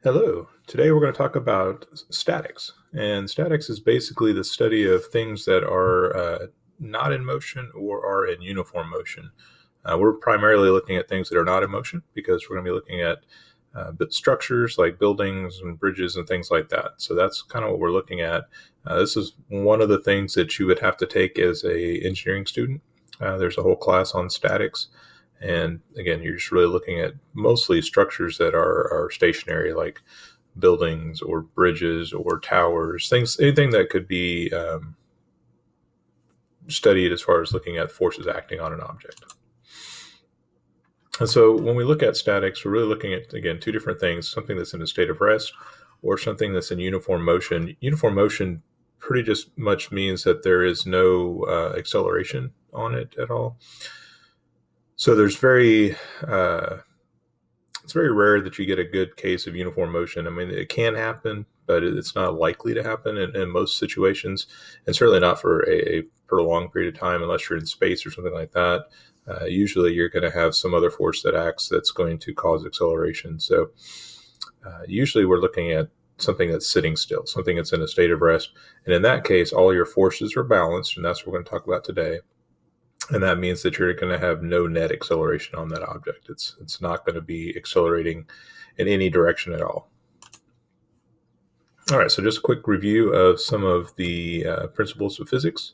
Hello. Today we're going to talk about statics. And statics is basically the study of things that are not in motion or are in uniform motion. We're primarily looking at things that are not in motion because we're going to be looking at structures like buildings and bridges and things like that. So that's kind of what we're looking at. This is one of the things that you would have to take as a engineering student. There's a whole class on statics. And again, you're just really looking at mostly structures that are stationary, like buildings or bridges or towers, things, anything that could be studied as far as looking at forces acting on an object. And so when we look at statics, we're really looking at, again, two different things, something that's in a state of rest or something that's in uniform motion. Uniform motion pretty just much means that there is no acceleration on it at all. So it's very rare that you get a good case of uniform motion. I mean, it can happen, but it's not likely to happen in most situations, and certainly not for a prolonged period of time unless you're in space or something like that. Usually you're going to have some other force that acts that's going to cause acceleration. So usually we're looking at something that's sitting still, something that's in a state of rest. And in that case, all your forces are balanced, and that's what we're going to talk about today. And that means that you're going to have no net acceleration on that object. It's not going to be accelerating in any direction at all. All right, so just a quick review of some of the principles of physics.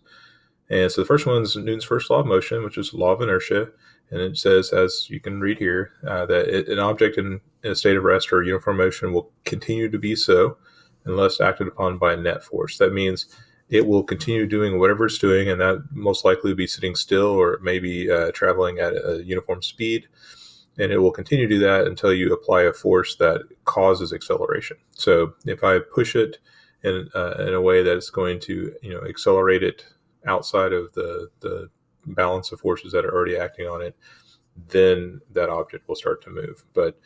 And so the first one is Newton's first law of motion, which is the law of inertia. And it says, as you can read here, that an object in a state of rest or uniform motion will continue to be so unless acted upon by a net force. That means it will continue doing whatever it's doing, and that most likely will be sitting still or maybe traveling at a uniform speed. And it will continue to do that until you apply a force that causes acceleration. So if I push it in a way that it's going to accelerate it outside of the balance of forces that are already acting on it, then that object will start to move. But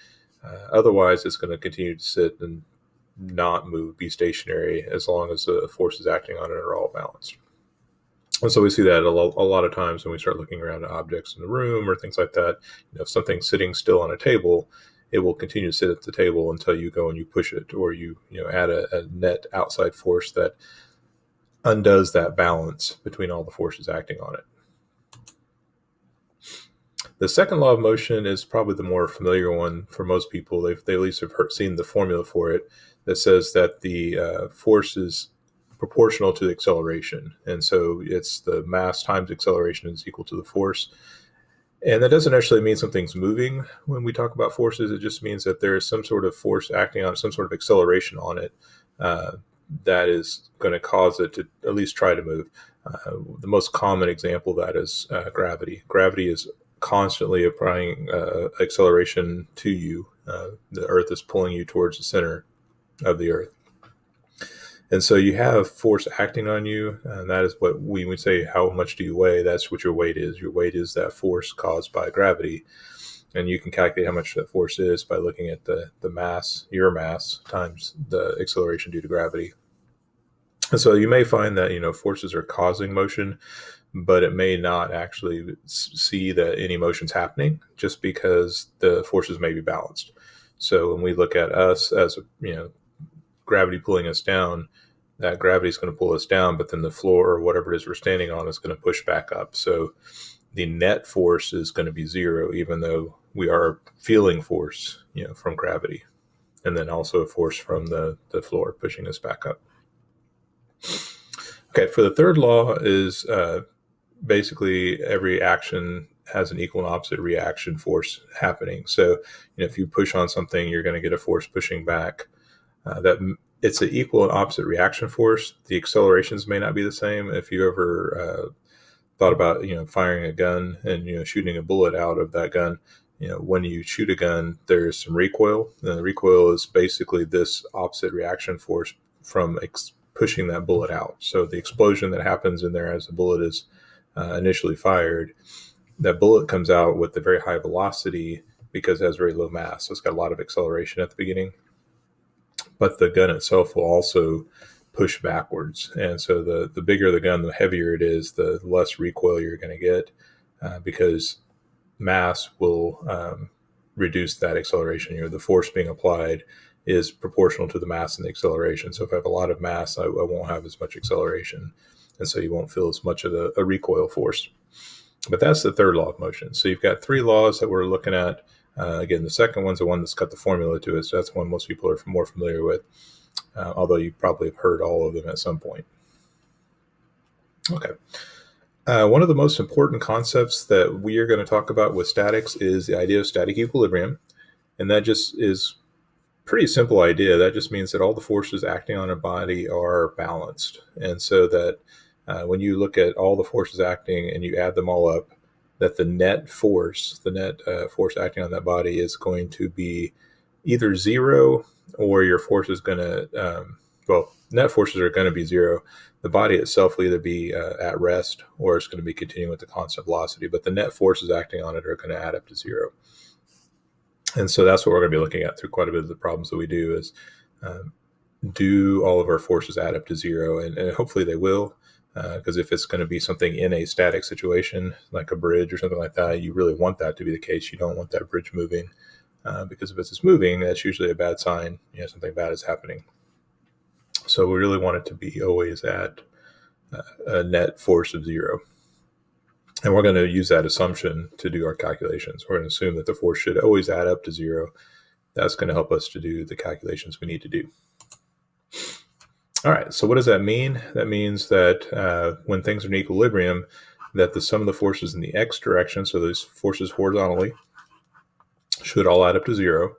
otherwise, it's going to continue to sit and not move, be stationary, as long as the forces acting on it are all balanced. And so we see that a lot of times when we start looking around at objects in the room or things like that. If something's sitting still on a table, it will continue to sit at the table until you go and you push it, or you add a net outside force that undoes that balance between all the forces acting on it. The second law of motion is probably the more familiar one for most people. They at least have seen the formula for it, that says that the force is proportional to the acceleration. And so it's the mass times acceleration is equal to the force. And that doesn't actually mean something's moving when we talk about forces. It just means that there is some sort of force acting on it, some sort of acceleration on it that is going to cause it to at least try to move. The most common example of that is gravity. Gravity is constantly applying acceleration to you. The Earth is pulling you towards the center of the Earth. And so you have force acting on you, and that is what we would say, how much do you weigh? That's what your weight is. Your weight is that force caused by gravity. And you can calculate how much that force is by looking at the mass, your mass, times the acceleration due to gravity. And so you may find that, forces are causing motion, but it may not actually see that any motion's happening just because the forces may be balanced. So when we look at us as, gravity pulling us down, that gravity is going to pull us down, but then the floor or whatever it is we're standing on is going to push back up. So the net force is going to be zero, even though we are feeling force, from gravity, and then also a force from the floor pushing us back up. Okay, for the third law is basically every action has an equal and opposite reaction force happening. So, if you push on something, you're going to get a force pushing back. That it's an equal and opposite reaction force. The accelerations may not be the same. If you ever thought about firing a gun and shooting a bullet out of that gun, when you shoot a gun, there's some recoil. And the recoil is basically this opposite reaction force from pushing that bullet out. So the explosion that happens in there as the bullet is initially fired, that bullet comes out with a very high velocity because it has very low mass. So it's got a lot of acceleration at the beginning. But the gun itself will also push backwards. And so the bigger the gun, the heavier it is, the less recoil you're going to get because mass will reduce that acceleration. The force being applied is proportional to the mass and the acceleration. So if I have a lot of mass, I won't have as much acceleration. And so you won't feel as much of a recoil force. But that's the third law of motion. So you've got three laws that we're looking at. Again, the second one's the one that's got the formula to it. So that's one most people are more familiar with, although you probably have heard all of them at some point. Okay. One of the most important concepts that we are going to talk about with statics is the idea of static equilibrium. And that just is a pretty simple idea. That just means that all the forces acting on a body are balanced. And so that when you look at all the forces acting and you add them all up, that the net force acting on that body is going to be either zero, or your force is going to, net forces are going to be zero. The body itself will either be at rest, or it's going to be continuing with the constant velocity, but the net forces acting on it are going to add up to zero. And so that's what we're going to be looking at through quite a bit of the problems that we do is, do all of our forces add up to zero? And hopefully they will, because if it's going to be something in a static situation, like a bridge or something like that, you really want that to be the case. You don't want that bridge moving, because if it's moving, that's usually a bad sign. Something bad is happening. So we really want it to be always at a net force of zero. And we're going to use that assumption to do our calculations. We're going to assume that the force should always add up to zero. That's going to help us to do the calculations we need to do. All right, so what does that mean? That means that when things are in equilibrium, that the sum of the forces in the x direction, so those forces horizontally, should all add up to zero.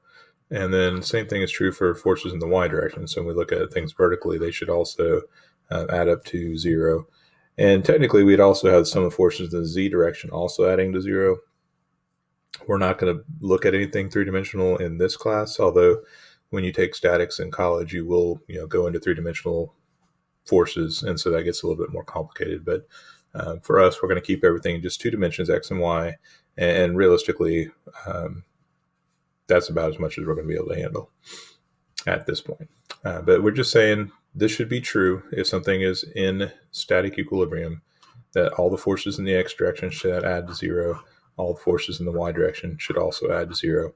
And then same thing is true for forces in the y direction. So when we look at things vertically, they should also add up to zero. And technically, we'd also have the sum of forces in the z direction also adding to zero. We're not going to look at anything three-dimensional in this class, although when you take statics in college, you will go into three-dimensional forces, and so that gets a little bit more complicated. But for us, we're going to keep everything in just two dimensions, x and y, and realistically, that's about as much as we're going to be able to handle at this point. But we're just saying this should be true if something is in static equilibrium, that all the forces in the x direction should add to zero. All the forces in the y direction should also add to zero.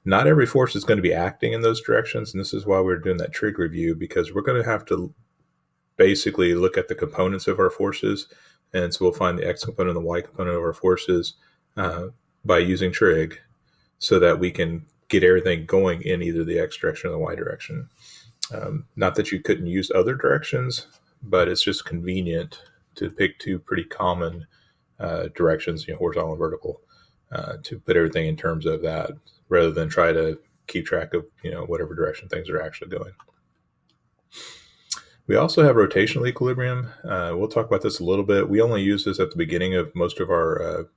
Not every force is going to be acting in those directions, and this is why we're doing that trig review, because we're going to have to basically look at the components of our forces, and so we'll find the x component and the y component of our forces by using trig, so that we can get everything going in either the x direction or the y direction. Not that you couldn't use other directions, but it's just convenient to pick two pretty common directions, horizontal and vertical, to put everything in terms of that, rather than try to keep track of, whatever direction things are actually going. We also have rotational equilibrium. We'll talk about this a little bit. We only use this at the beginning of most of our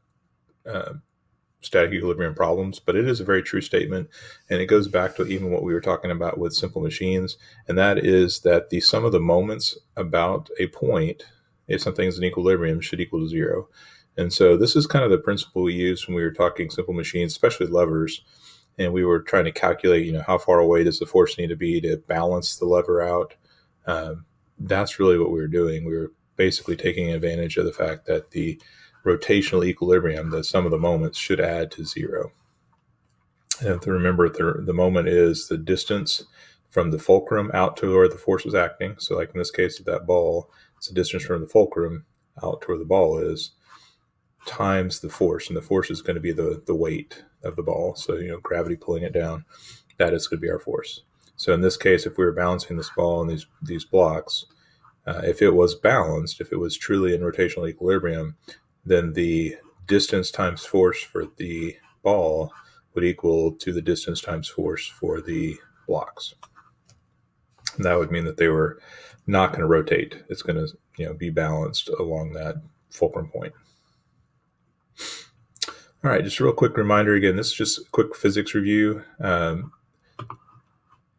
static equilibrium problems, but it is a very true statement, and it goes back to even what we were talking about with simple machines, and that is that the sum of the moments about a point, if something is in equilibrium, should equal to zero. And so this is kind of the principle we used when we were talking simple machines, especially levers, and we were trying to calculate, how far away does the force need to be to balance the lever out. That's really what we were doing. We were basically taking advantage of the fact that the rotational equilibrium, the sum of the moments, should add to zero. And to remember, the moment is the distance from the fulcrum out to where the force is acting. So like in this case of that ball, it's the distance from the fulcrum out to where the ball is, times the force. And the force is going to be the weight of the ball. So, gravity pulling it down, that is going to be our force. So in this case, if we were balancing this ball and these blocks, if it was balanced, if it was truly in rotational equilibrium, then the distance times force for the ball would equal to the distance times force for the blocks. And that would mean that they were not going to rotate. It's going to, be balanced along that fulcrum point. All right, just a real quick reminder again, this is just a quick physics review.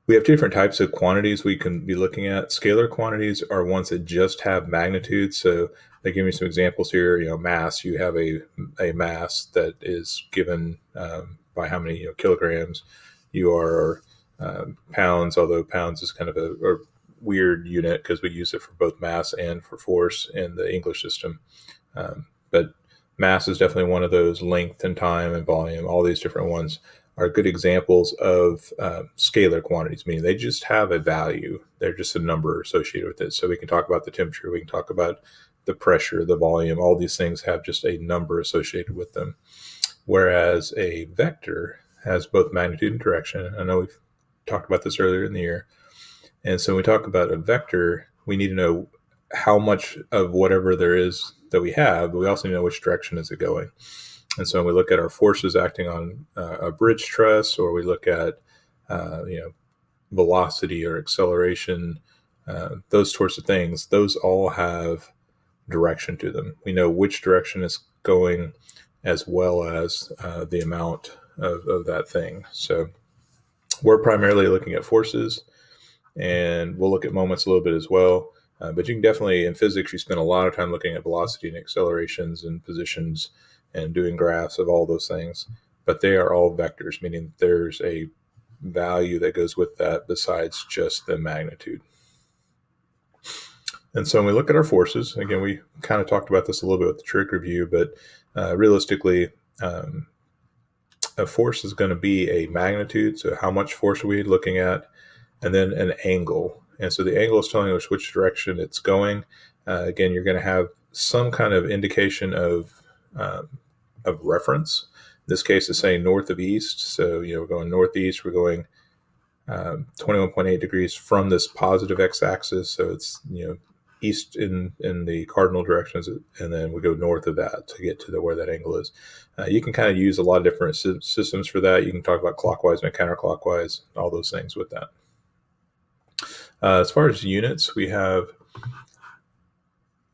We have two different types of quantities we can be looking at. Scalar quantities are ones that just have magnitude. So they give me some examples here. Mass, you have a mass that is given by how many kilograms. You are pounds, although pounds is kind of a weird unit because we use it for both mass and for force in the English system. But mass is definitely one of those, length and time and volume, all these different ones are good examples of scalar quantities, meaning they just have a value. They're just a number associated with it. So we can talk about the temperature, we can talk about the pressure, the volume, all these things have just a number associated with them. Whereas a vector has both magnitude and direction. I know we've talked about this earlier in the year. And so when we talk about a vector, we need to know how much of whatever there is that we have, but we also need to know which direction is it going. And so when we look at our forces acting on a bridge truss, or we look at velocity or acceleration, those sorts of things, those all have direction to them. We know which direction it's going, as well as the amount of that thing. So we're primarily looking at forces, and we'll look at moments a little bit as well. But you can definitely, in physics, you spend a lot of time looking at velocity and accelerations and positions and doing graphs of all those things. But they are all vectors, meaning there's a value that goes with that besides just the magnitude. And so when we look at our forces, again, we kind of talked about this a little bit with the trig review, but realistically, a force is going to be a magnitude. So how much force are we looking at? And then an angle. And so the angle is telling us which direction it's going. Again, you're going to have some kind of indication of reference. In this case, it's saying north of east. So, we're going northeast. We're going 21.8 degrees from this positive x-axis. So it's, east in the cardinal directions, and then we go north of that to get to where that angle is. You can kind of use a lot of different systems for that. You can talk about clockwise and counterclockwise, all those things with that. As far as units, we have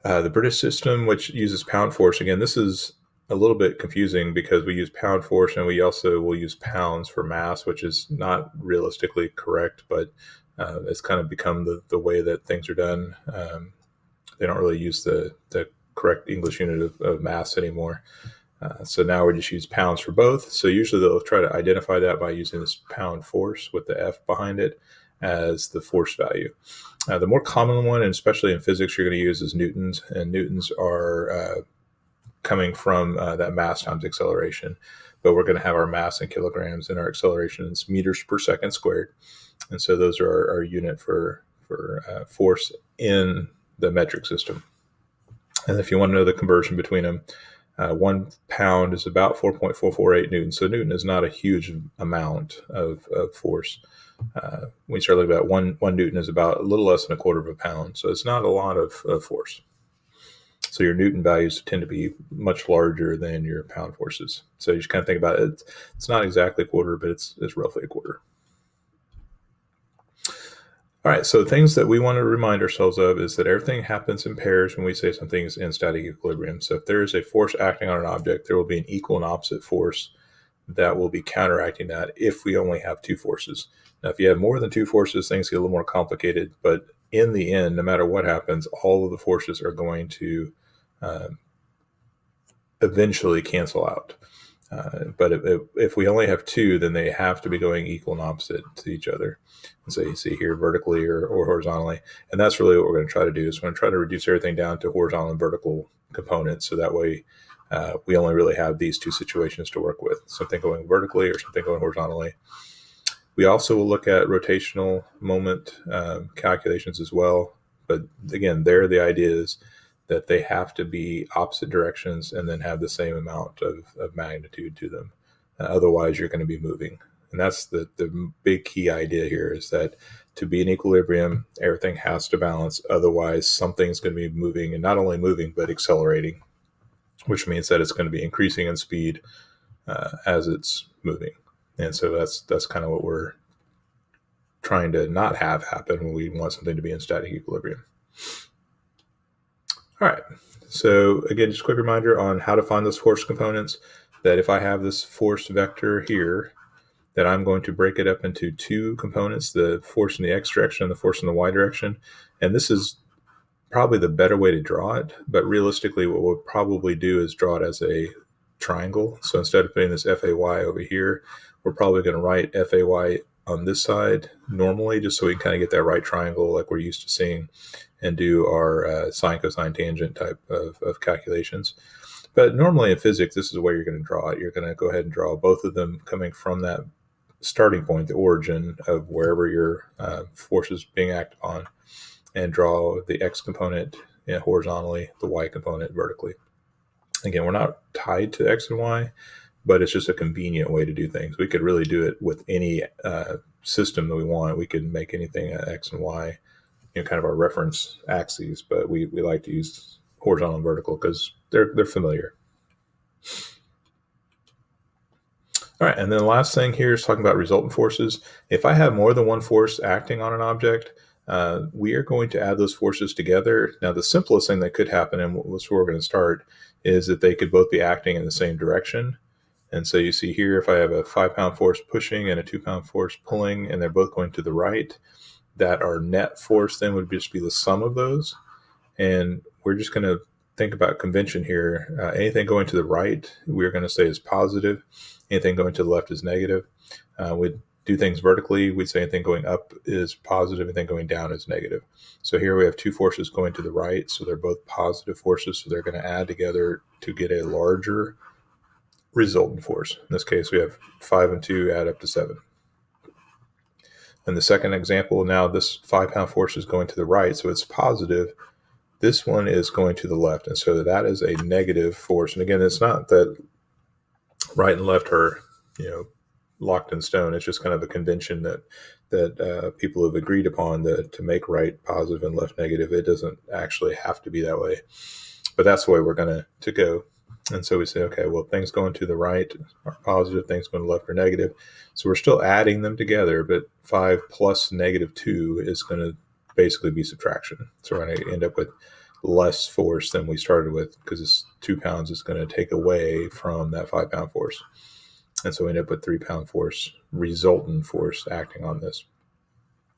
the British system, which uses pound force. Again, this is a little bit confusing because we use pound force and we also will use pounds for mass, which is not realistically correct, but it's kind of become the way that things are done. They don't really use the correct English unit of mass anymore. So now we just use pounds for both. So usually they'll try to identify that by using this pound force with the F behind it as the force value. The more common one, and especially in physics, you're going to use is newtons, and newtons are coming from that mass times acceleration. But we're going to have our mass in kilograms and our acceleration in meters per second squared. And so those are our unit for force in the metric system. And if you want to know the conversion between them, 1 pound is about 4.448 newtons. So Newton is not a huge amount of force. When you start looking at one Newton is about a little less than a quarter of a pound. So it's not a lot of force. So your Newton values tend to be much larger than your pound forces. So you just kind of think about it. It's not exactly a quarter, but it's roughly a quarter. All right, so things that we want to remind ourselves of is that everything happens in pairs when we say something is in static equilibrium. So if there is a force acting on an object, there will be an equal and opposite force that will be counteracting that if we only have two forces. Now, if you have more than two forces, things get a little more complicated, but in the end, no matter what happens, all of the forces are going to eventually cancel out. But if we only have two, then they have to be going equal and opposite to each other. And so you see here vertically or horizontally. And that's really what we're going to try to do, is we're going to try to reduce everything down to horizontal and vertical components. So that way we only really have these two situations to work with, something going vertically or something going horizontally. We also will look at rotational moment calculations as well. But again, there the idea is that they have to be opposite directions and then have the same amount of magnitude to them. Otherwise, you're going to be moving. And that's the big key idea here, is that to be in equilibrium, everything has to balance. Otherwise, something's going to be moving, and not only moving, but accelerating, which means that it's going to be increasing in speed as it's moving. And so that's kind of what we're trying to not have happen when we want something to be in static equilibrium. All right, so again, just a quick reminder on how to find those force components, that if I have this force vector here, that I'm going to break it up into two components, the force in the x direction and the force in the y direction. And this is probably the better way to draw it, but realistically what we'll probably do is draw it as a triangle. So instead of putting this FAY over here, we're probably going to write FAY on this side normally, just so we can kind of get that right triangle like we're used to seeing, and do our sine, cosine, tangent type of calculations. But normally in physics, this is where you're going to draw it. You're going to go ahead and draw both of them coming from that starting point, the origin of wherever your force is being acted on, and draw the x component horizontally, the y component vertically. Again, we're not tied to x and y, but it's just a convenient way to do things. We could really do it with any system that we want. We could make anything x and y, kind of our reference axes, but we like to use horizontal and vertical because they're familiar. All right, and then the last thing here is talking about resultant forces. If I have more than one force acting on an object, we are going to add those forces together. Now, the simplest thing that could happen, and what's where we're going to start, is that they could both be acting in the same direction. And so you see here, if I have a 5-pound force pushing and a 2-pound force pulling, and they're both going to the right, that our net force then would just be the sum of those. And we're just going to think about convention here. Anything going to the right, we're going to say is positive. Anything going to the left is negative. We'd do things vertically. We'd say anything going up is positive, anything going down is negative. So here we have two forces going to the right, so they're both positive forces, so they're going to add together to get a larger resultant force. In this case, we have 5 and 2 add up to 7. In the second example, now this 5-pound force is going to the right, so it's positive. This one is going to the left, and so that is a negative force. And again, it's not that right and left are, locked in stone. It's just kind of a convention that people have agreed upon to make right positive and left negative. It doesn't actually have to be that way, but that's the way we're going to go. And so we say, okay, well, things going to the right are positive, things going to the left are negative. So we're still adding them together, but 5 plus negative 2 is going to basically be subtraction. So we're going to end up with less force than we started with, because this 2 pounds is going to take away from that 5-pound force. And so we end up with 3-pound force, resultant force acting on this.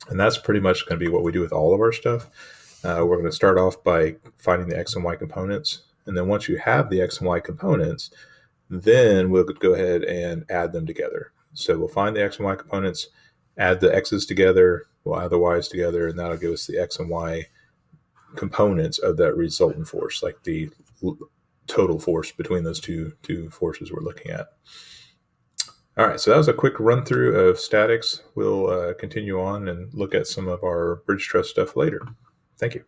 And that's pretty much going to be what we do with all of our stuff. We're going to start off by finding the x and y components. And then once you have the x and y components, then we'll go ahead and add them together. So we'll find the x and y components, add the x's together, we'll add the y's together, and that'll give us the x and y components of that resultant force, like the total force between those two forces we're looking at. All right, so that was a quick run through of statics. We'll continue on and look at some of our bridge truss stuff later. Thank you.